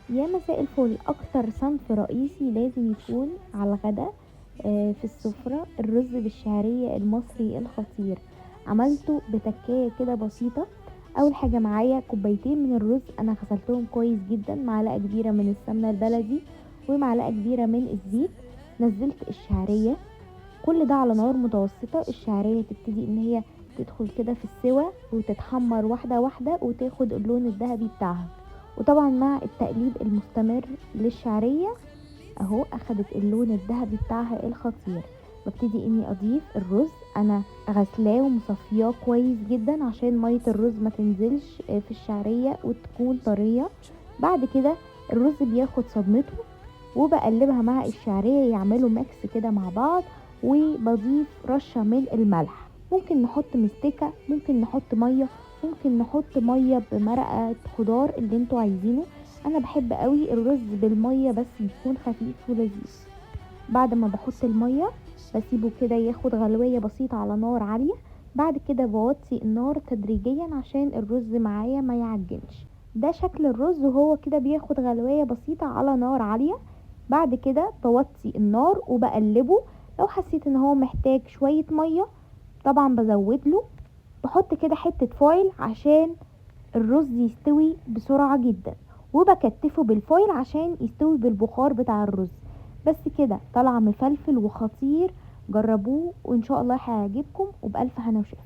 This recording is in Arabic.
يا مساء الفل. اكتر صنف رئيسي لازم يكون على الغدا في السفرة الرز بالشعرية المصري الخطير. عملته بتكاية كده بسيطة. اول حاجة معايا كوبايتين من الرز، انا غسلتهم كويس جدا، معلقة كبيرة من السمنة البلدي ومعلقة كبيرة من الزيت. نزلت الشعرية، كل ده على نار متوسطة. الشعرية تبتدي ان هي تدخل كده في السوا وتتحمر واحدة واحدة وتاخد اللون الذهبي بتاعها. وطبعا مع التقليب المستمر للشعرية اهو اخدت اللون الذهبي بتاعها الخطير. ببتدي اني اضيف الرز، انا غسلاه ومصفياه كويس جدا عشان مية الرز ما تنزلش في الشعرية وتكون طرية. بعد كده الرز بياخد صدمته وبقلبها مع الشعرية يعملوا ميكس كده مع بعض. وبضيف رشة من الملح، ممكن نحط مستكة، ممكن نحط مية، ممكن نحط مية بمرقة خضار اللي انتوا عايزينه. انا بحب قوي الرز بالمية بس يكون خفيف ولذيذ. بعد ما بحط المية بسيبه كده ياخد غلوية بسيطة على نار عالية. بعد كده بوطي النار تدريجيا عشان الرز معايا ما يعجنش. ده شكل الرز وهو كده بياخد غلوية بسيطة على نار عالية. بعد كده بوطي النار وبقلبه. لو حسيت ان هو محتاج شوية مية طبعا بزود له. بحط كده حتة فويل عشان الرز يستوي بسرعة جدا، وبكتفه بالفويل عشان يستوي بالبخار بتاع الرز. بس كده طلع مفلفل وخطير. جربوه وان شاء الله هيعجبكم، وبألف هنا وشفا.